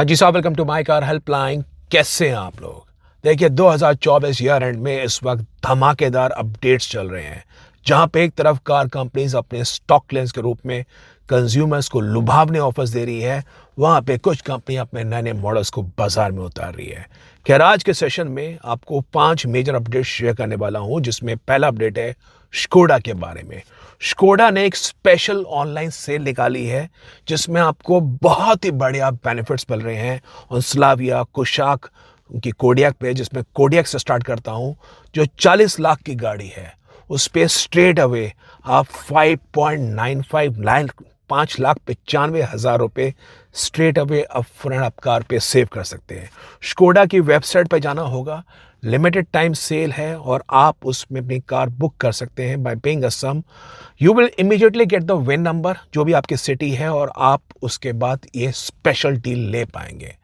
हाँ जी साहब, welcome to my car helpline. कैसे हैं आप लोग? देखिए 2024 ईयर एंड में इस वक्त धमाकेदार अपडेट्स चल रहे हैं, जहां पे एक तरफ कार कंपनीज अपने स्टॉक क्लियरेंस के रूप में कंज्यूमर्स को लुभावने ऑफर्स दे रही है, वहां पे कुछ कंपनी अपने नए नए मॉडल्स को बाजार में उतार रही है। खैर, आज के सेशन में आपको 5 मेजर अपडेट्स शेयर करने वाला हूं, जिसमें पहला अपडेट है स्कोडा के बारे में। स्कोडा ने एक स्पेशल ऑनलाइन सेल निकाली है, जिसमें आपको बहुत ही बढ़िया बेनिफिट्स मिल रहे हैं और स्लाविया, कुशाक की कोडियक पे, जिसमें कोडियक से स्टार्ट करता हूं, जो 40 लाख की गाड़ी है, उस पे स्ट्रेट अवे आप 5.95 लाख 5,95,000 रुपये स्ट्रेट अवे अपफ्रंट आप कार पे सेव कर सकते हैं। स्कोडा की वेबसाइट पे जाना होगा, लिमिटेड टाइम सेल है और आप उसमें अपनी कार बुक कर सकते हैं by paying a sum. You will immediately get the VIN number जो भी आपकी सिटी है, और आप उसके बाद ये स्पेशल डील ले पाएंगे।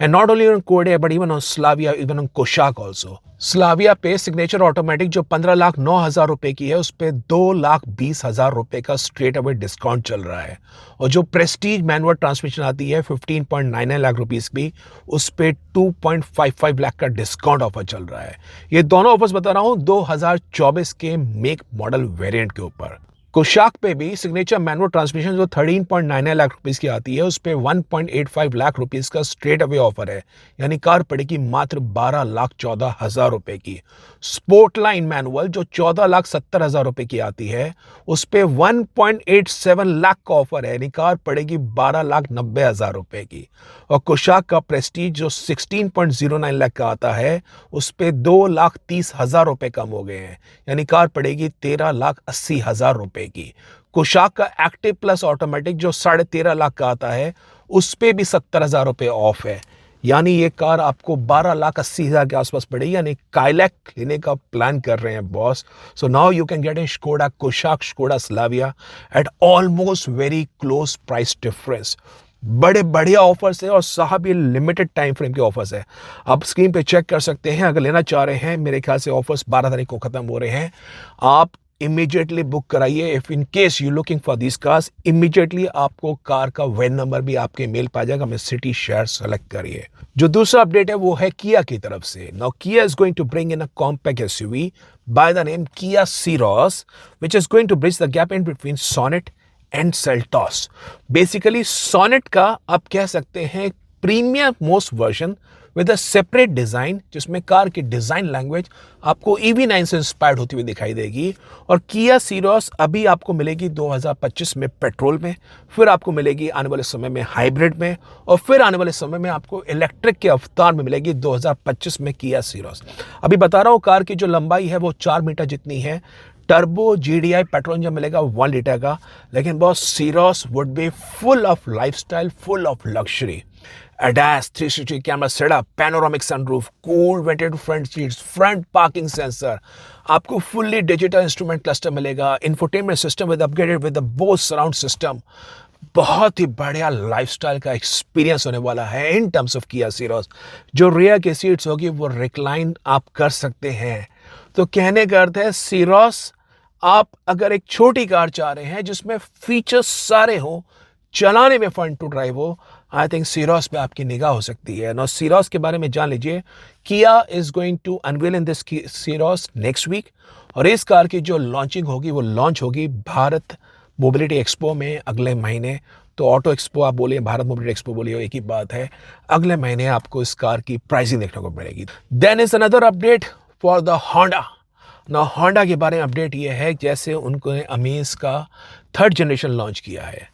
And not only on Corday but even on Slavia, even on Koshak also. Slavia पे सिग्नेचर ऑटोमेटिक जो 15,09,000 रुपए की है, उस पे 2,20,000 रुपए का स्ट्रेट अवे डिस्काउंट चल रहा है। और जो प्रेस्टीज मैनुअल ट्रांसमिशन आती है 15.99 लाख रुपीस की, उस पे 2.55 लाख का डिस्काउंट ऑफर चल रहा है। ये दोनों ऑफर्स बता रहा हूँ 2024 के मेक मॉडल वेरिएंट के ऊपर। कुशाक पे भी सिग्नेचर मैनुअल ट्रांसमिशन जो 13.99 लाख रुपीस की आती है, उस पे 1.85 लाख रुपीस का स्ट्रेट अवे ऑफर है, यानी कार पड़ेगी मात्र 12,14,000 रुपए की। स्पोर्ट लाइन मैनुअल जो 14,70,000 रुपए की आती है, उस पे 1.87 लाख का ऑफर है, यानी कार पड़ेगी 12,90,000 रुपए की। और कुशाक का प्रेस्टीज जो 16.09 लाख का आता है, उस पे 2,30,000 रुपए कम हो गए हैं, यानी कार पड़ेगी 13,80,000 रुपए की। कुशाक का एक्टिव प्लस ऑटोमेटिक जो 13.5 लाख का आता है, उस पे भी 70,000 रुपए ऑफ है, यानी ये कार आपको 12,80,000 के आसपास पड़ेगी। यानी काइलैक लेने का प्लान कर रहे हैं boss. So now you can get in Skoda Kushaq, Skoda Slavia eight almost very close price difference. बड़े बढ़िया ऑफर्स है और साहब ये लिमिटेड टाइम फ्रेम के ऑफर्स है। आप स्क्रीन पे चेक कर सकते हैं, अगर लेना चाह रहे हैं। मेरे ख्याल से ऑफर्स 12 तारीख को खत्म हो रहे हैं। आप इमीडिएटली बुक कराइए। If in case you looking for this cars, immediately आपको कार का वेन नंबर भी आपके मेल पा जाएगा। मैं सिटी शहर सेलेक्ट करिए। जो दूसरा अपडेट है वो है किया की तरफ से। Now Kia is going to bring in a compact SUV by the name Kia Syros, which is going to bridge the gap in between Sonet and Seltos. Basically Sonet का आप कह सकते हैं premium most version with a separate design, जिसमें car की design language आपको EV9 से inspired होती हुई दिखाई देगी। और किया सीरोस अभी आपको मिलेगी 2025 में पेट्रोल में, फिर आपको मिलेगी आने वाले समय में हाइब्रिड में, और फिर आने वाले समय में आपको इलेक्ट्रिक के अवतार में मिलेगी 2025 में किया सीरोस। अभी बता रहा हूँ, कार की जो लंबाई है वो 4 मीटर जितनी है। टर्बो GDI पेट्रोल इंजन मिलेगा 1 लीटर का। लेकिन boss, Syros would be full of lifestyle, full of luxury. ADAS 360 camera setup, panoramic sunroof, cool vented front seats, front parking sensor, आपको फुल्ली डिजिटल इंस्ट्रूमेंट क्लस्टर मिलेगा, infotainment system with upgraded with the Bose surround system. बहुत ही बढ़िया lifestyle का experience होने वाला है इन terms of किया सीरोस। जो रियर की सीट्स होगी वो रिक्लाइन आप कर सकते हैं। तो कहने का अर्थ है, सीरोस आप अगर एक छोटी कार चाह रहे हैं जिसमें फीचर्स सारे हों, चलाने में फन टू ड्राइव हो, आई थिंक सीरोस पे आपकी निगाह हो सकती है। ना सीरोस के बारे में जान लीजिए। Kia is going to unveil in this Syros next week, और इस कार की जो लॉन्चिंग होगी वो लॉन्च होगी भारत मोबिलिटी एक्सपो में अगले महीने। तो ऑटो एक्सपो आप बोलिए, भारत मोबिलिटी एक्सपो बोलिए, एक ही बात है। अगले महीने आपको इस कार की प्राइसिंग देखने को मिलेगी। Then is another update for the Honda. ना होंडा के बारे में अपडेट ये है, जैसे उनको अमेज का 3rd जनरेशन लॉन्च किया है।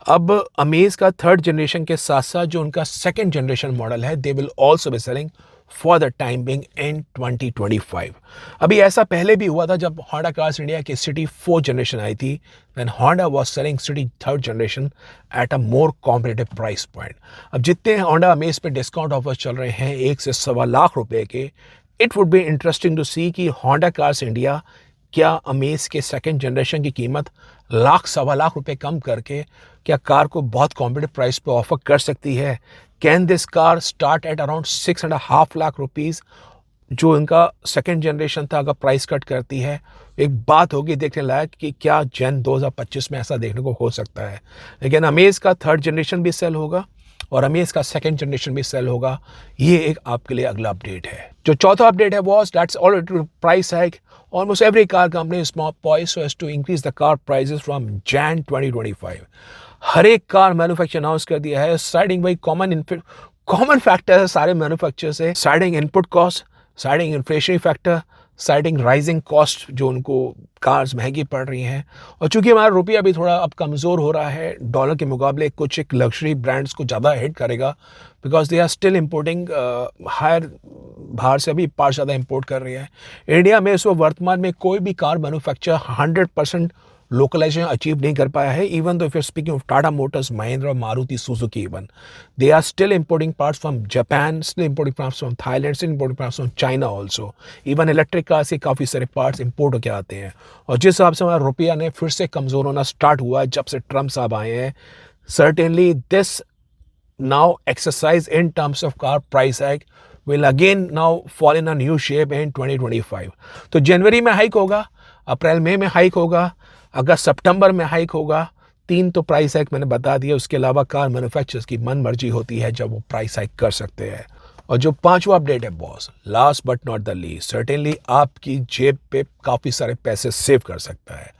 अब अमेज का 3rd जनरेशन के साथ साथ जो उनका 2nd जनरेशन मॉडल है, they will also be selling for the time being in 2025। अभी ऐसा पहले भी हुआ था जब होंडा कार्स इंडिया की सिटी 4th जनरेशन आई थी, when Honda was selling City 3rd generation at a more competitive price point. अब जितने होंडा अमेज पे डिस्काउंट ऑफर्स चल रहे हैं 1 से सवा लाख रुपए के, it would be interesting to see कि होंडा कार्स इंडिया क्या अमेज के 2nd जनरेशन की कीमत लाख सवा लाख रुपए कम करके क्या कार को बहुत कॉम्पिटिटिव प्राइस पे ऑफर कर सकती है। Can this car start at around 6.5 lakh rupees, जो इनका 2nd जनरेशन था, अगर प्राइस कट करती है। एक बात होगी देखने लायक कि क्या जन 2025 में ऐसा देखने को हो सकता है। लेकिन अमेज का 3rd जनरेशन भी सेल होगा, और हमें इसका सेकंड जनरेशन भी सेल होगा। ये एक आपके लिए अगला अपडेट है। जो चौथा अपडेट है boss, that's already price hike. Almost every car company is poised so as to increase the car prices from Jan 2025। हर एक कार मैन्युफैक्चर अनाउंस कर दिया है। साइडिंग भाई कॉमन फैक्टर है सारे मैन्युफैक्चर से, siding input cost, siding inflationary factor, siding rising cost जो उनको कार्स महंगी पड़ रही हैं। और चूंकि हमारा रुपया भी थोड़ा अब कमज़ोर हो रहा है डॉलर के मुकाबले, कुछ एक लग्जरी ब्रांड्स को ज़्यादा हिट करेगा because they are still importing higher, बाहर से अभी पार्ट ज़्यादा इंपोर्ट कर रही है। इंडिया में इस वक्त वर्तमान में कोई भी कार मैन्युफैक्चर 100% लोकलाइजेशन अचीव नहीं कर पाया है। Even though if you speaking of Tata Motors, Mahindra, Maruti Suzuki, even they are still importing parts from Japan, still importing parts from Thailand, still importing parts from China also। Even electric car से काफ़ी सारे parts import होकर आते हैं। और जिस हिसाब से हमारा रुपया ने फिर से कमज़ोर होना स्टार्ट हुआ है जब से ट्रम्प साहब आए हैं, certainly this now exercise in terms of car price hike will again now fall in a new shape in 2025। तो जनवरी में हाइक होगा, अप्रैल मई में हाइक होगा, अगस्त सितंबर में हाइक होगा। 3 तो प्राइस हाइक मैंने बता दिया। उसके अलावा कार मैन्युफैक्चरर्स की मन मर्जी होती है जब वो प्राइस हाइक कर सकते हैं। और जो 5वां अपडेट है boss, last but not the least, certainly आपकी जेब पे काफ़ी सारे पैसे सेव कर सकता है।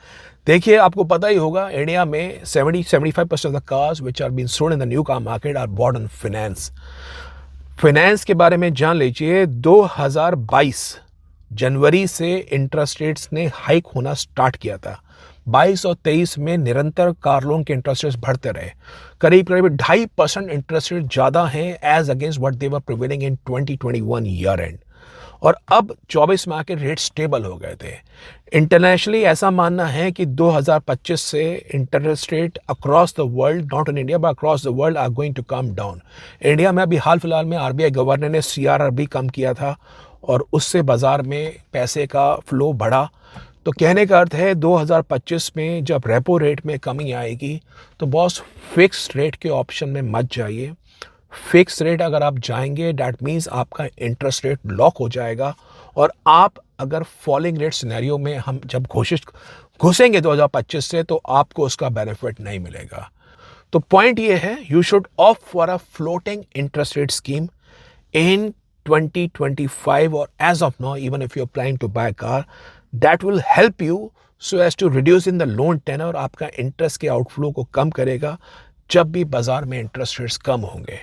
देखिए, आपको पता ही होगा इंडिया में 70-75% of the cars which are been sold in the new car market are bought on finance. Finance के बारे में जान लीजिए, 2022 जनवरी से इंटरेस्ट रेट्स ने हाइक होना स्टार्ट किया था। 22 और 23 में निरंतर कार लोन के इंटरेस्ट रेट्स बढ़ते रहे, करीब 2.5% इंटरेस्ट रेट ज़्यादा हैं as against what they were prevailing in 2021 year end. और अब 24 में आके रेट स्टेबल हो गए थे। इंटरनेशनली ऐसा मानना है कि 2025 से interest rate across the world, not in India but across the world, are going to come down. India में अभी हाल फिलहाल में आरबीआई गवर्नर ने सीआरआर भी कम किया था और उससे बाजार में पैसे का फ्लो बढ़ा। तो कहने का अर्थ है 2025 में जब रेपो रेट में कमी आएगी तो बॉस फिक्स रेट के ऑप्शन में मत जाइए। फिक्स रेट अगर आप जाएंगे डैट मीन्स आपका इंटरेस्ट रेट लॉक हो जाएगा। और आप अगर फॉलिंग रेट सिनेरियो में हम जब घुसेंगे 2025 से तो आपको उसका बेनिफिट नहीं मिलेगा। तो पॉइंट ये है, you should opt for a floating interest rate scheme in 2025 और as of now even if you are planning to buy car, that will help you so as to reduce in the loan tenure और आपका interest के outflow को कम करेगा जब भी बाजार में इंटरेस्ट रेट्स कम होंगे।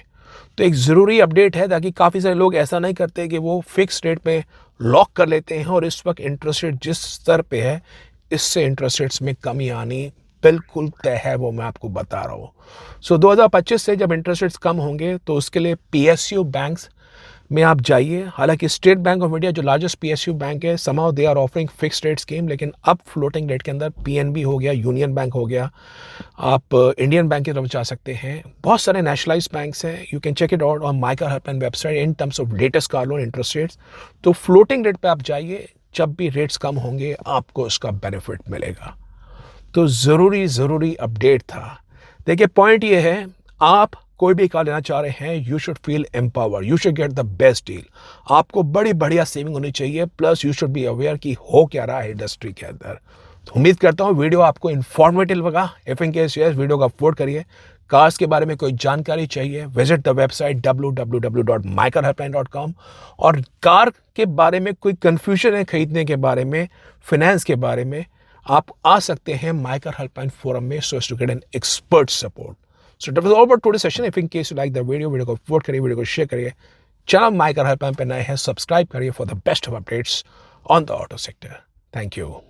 तो एक ज़रूरी अपडेट है ताकि काफ़ी सारे लोग ऐसा नहीं करते कि वो फिक्स रेट पे लॉक कर लेते हैं और इस वक्त इंटरेस्ट रेट जिस स्तर पे है इससे इंटरेस्ट रेट्स में कमी आनी बिल्कुल तय है, वो मैं आपको बता रहा हूँ। सो 2025 से जब इंटरेस्ट रेट्स कम होंगे तो उसके लिए पीएसयू बैंक्स में आप जाइए। हालांकि स्टेट बैंक ऑफ इंडिया जो लार्जेस्ट पीएसयू बैंक है, somehow they are offering fixed rate scheme, लेकिन अब फ्लोटिंग रेट के अंदर पीएनबी हो गया, यूनियन बैंक हो गया, आप इंडियन बैंक की तरफ जा सकते हैं। बहुत सारे नेशनलाइज बैंक्स हैं, you can check it out on my car helpline website in terms of latest car loan interest rates. तो फ्लोटिंग रेट पे आप जाइए, जब भी रेट्स कम होंगे आपको उसका बेनिफिट मिलेगा। तो ज़रूरी अपडेट था। देखिए, पॉइंट ये है, आप कोई भी कार लेना चाह रहे हैं, you should feel empower, you should get the best deal. आपको बड़ी बढ़िया सेविंग होनी चाहिए, plus you should be aware कि हो क्या रहा है इंडस्ट्री के अंदर। तो उम्मीद करता हूँ वीडियो आपको इन्फॉर्मेटिव लगा। If in case yes, video को अपलोड करिए। कार्स के बारे में कोई जानकारी चाहिए, विजिट द वेबसाइट www.mycarhelpline.com। और कार के बारे में कोई कन्फ्यूजन है खरीदने के बारे में, फाइनेंस के बारे में, आप आ सकते हैं माई कार हेल्पलाइन फोरम में so as to get an expert support. So that was all about today's session. If in case you like the video को vote करिए, वीडियो को शेयर करिए, चैनल माई कार हेल्पलाइन पे नए हैं subscribe करिए for the best of updates on the auto sector. Thank you.